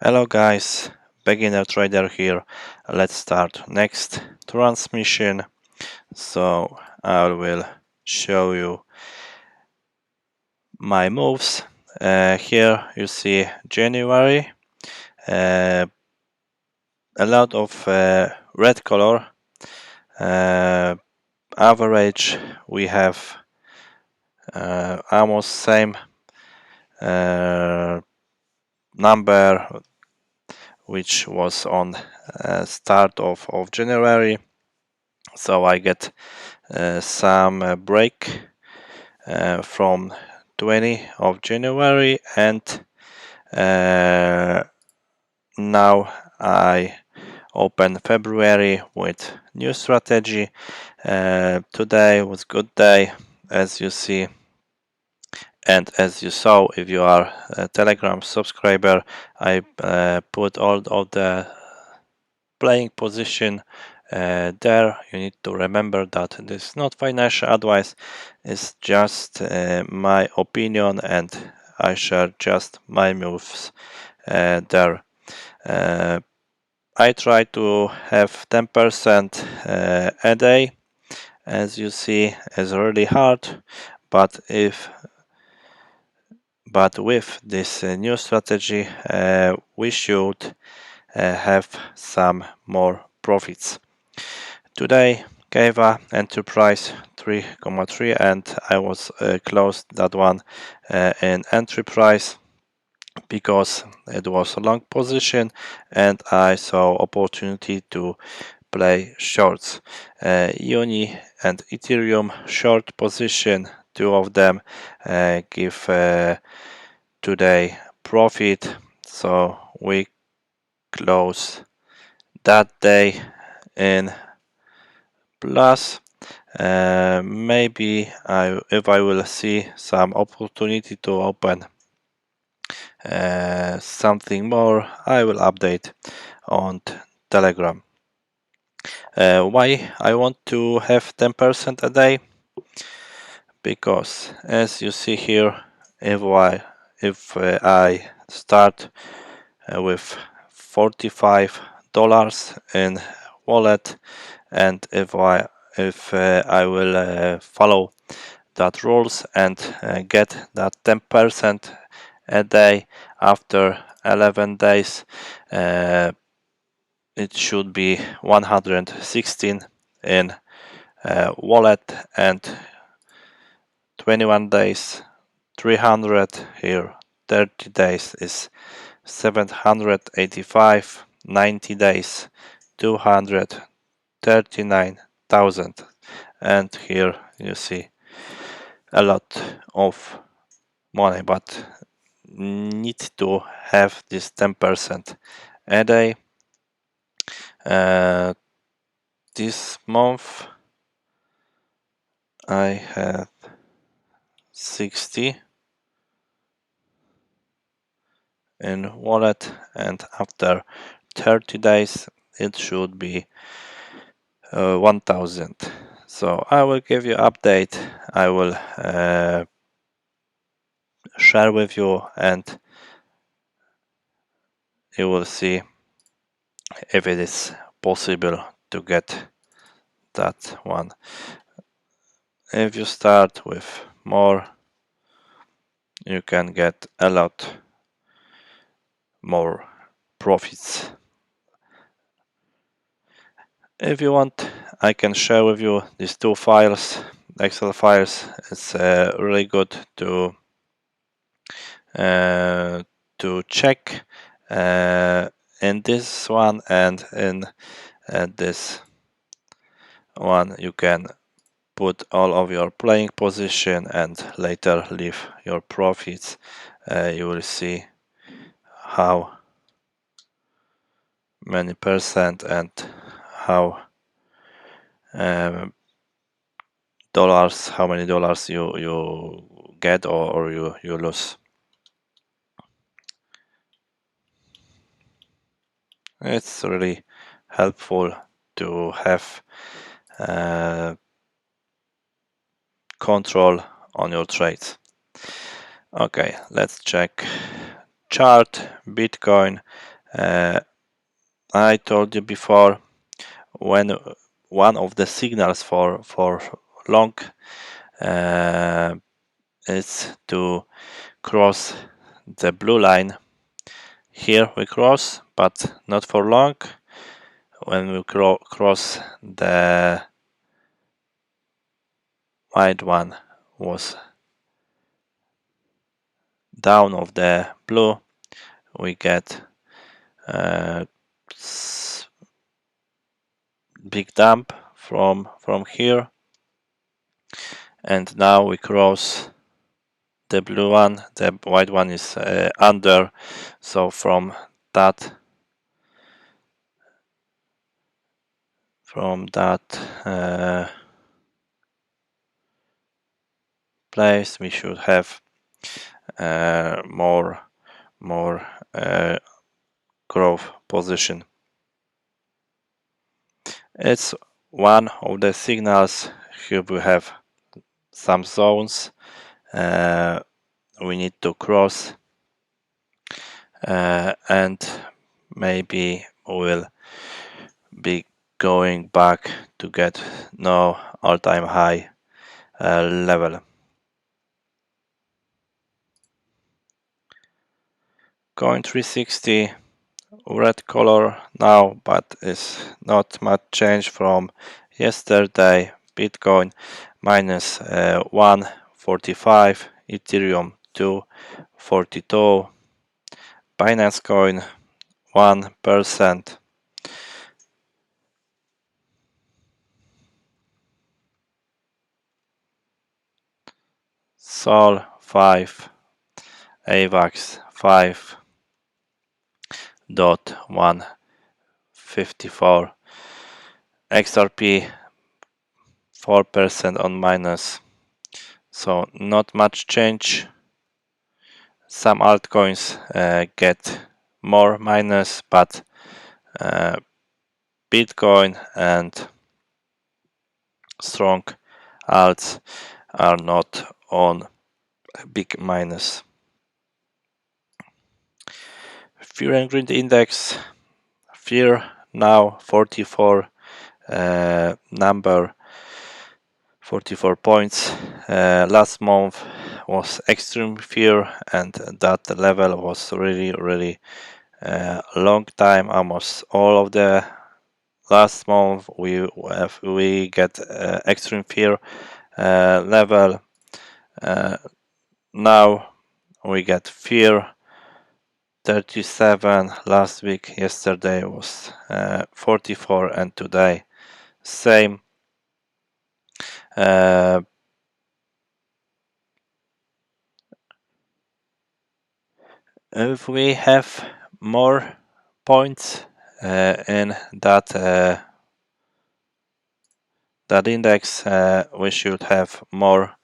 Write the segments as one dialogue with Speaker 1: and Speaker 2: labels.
Speaker 1: Hello guys, BeginerTrader here. Let's start next transmission. So I will show you my moves. Here you see January, uh, a lot of red color. Average we have almost same number which was on start of January. So I get some break from 20 of January, and now I open February with new strategy. Today was good day, as you see, and as you saw, if you are a Telegram subscriber, I put all of the playing position there. You need to remember that this is not financial advice, it's just my opinion, and I share just my moves there. I try to have 10% a day. As you see, it's really hard, but with this new strategy we should have some more profits. Today gave a entry price 3,3, and I was closed that one in entry price because it was a long position and I saw opportunity to play shorts. Uni and Ethereum short position, two of them give today profit, so we close that day in plus. Maybe if I will see some opportunity to open something more, I will update on Telegram. Why I want to have 10% a day? Because as you see here, if I start with $45 in wallet, and if I will follow that rules and get that 10% a day after 11 days, it should be 116 in wallet, and 21 days 300 here, 30 days is 785, 90 days 239,000, and here you see a lot of money, but need to have this 10% a day. This month I had 60 in wallet, and after 30 days it should be 1000. So I will give you update, I will share with you, and you will see if it is possible to get that one. If you start with more, you can get a lot more profits. If you want, I can share with you these two files, Excel files. It's really good to check in this one, and in this one you can put all of your playing position and later leave your profits. You will see how many percent and how dollars, how many dollars you get or you lose. It's really helpful to have control on your trades. Okay, let's check chart Bitcoin, I told you before, when one of the signals for long is to cross the blue line. Here we cross, but not for long. When we cross the white one was down of the blue, we get big dump from here, and now we cross the blue one. The white one is under, so from that place we should have more growth position. It's one of the signals. Here we have some zones we need to cross, and maybe we'll be going back to get no all-time high level. Coin 360, red color now, but it's not much change from yesterday. Bitcoin minus 145, Ethereum 242, Binance Coin 1%. Sol 5, AVAX 5.154, XRP 4% on minus, so not much change. Some altcoins get more minus, but Bitcoin and strong alts are not on big minus. Fear and Greed Index, fear now 44, number 44 points. Last month was extreme fear, and that level was really long time. Almost all of the last month we get extreme fear level. Now we get fear 37 last week. Yesterday was 44, and today same. If we have more points in that index, we should have more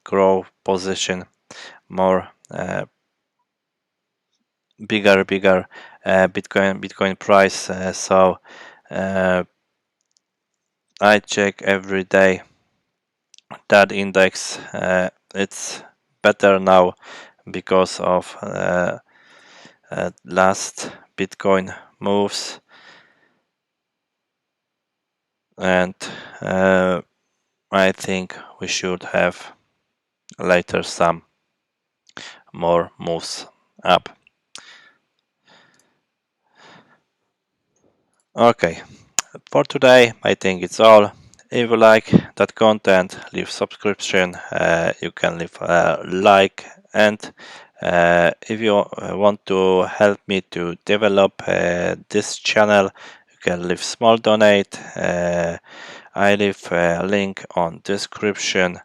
Speaker 1: growth position, more bigger Bitcoin price. So I check every day that index. It's better now because of last Bitcoin moves, and I think we should have later some more moves up. Okay, for today I think it's all. If you like that content, leave subscription, you can leave a like, and if you want to help me to develop this channel, you can leave small donate. I leave a link on description.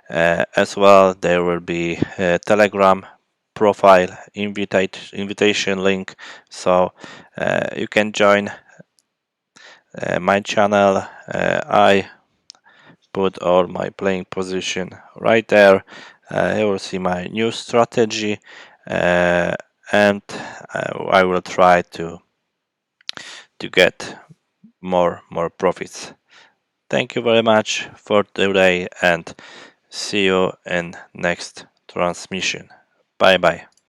Speaker 1: As well, there will be a Telegram profile invitation link, so you can join my channel. I put all my playing position right there. You will see my new strategy, and I will try to get more profits. Thank you very much for today, and see you in next transmission. Bye bye.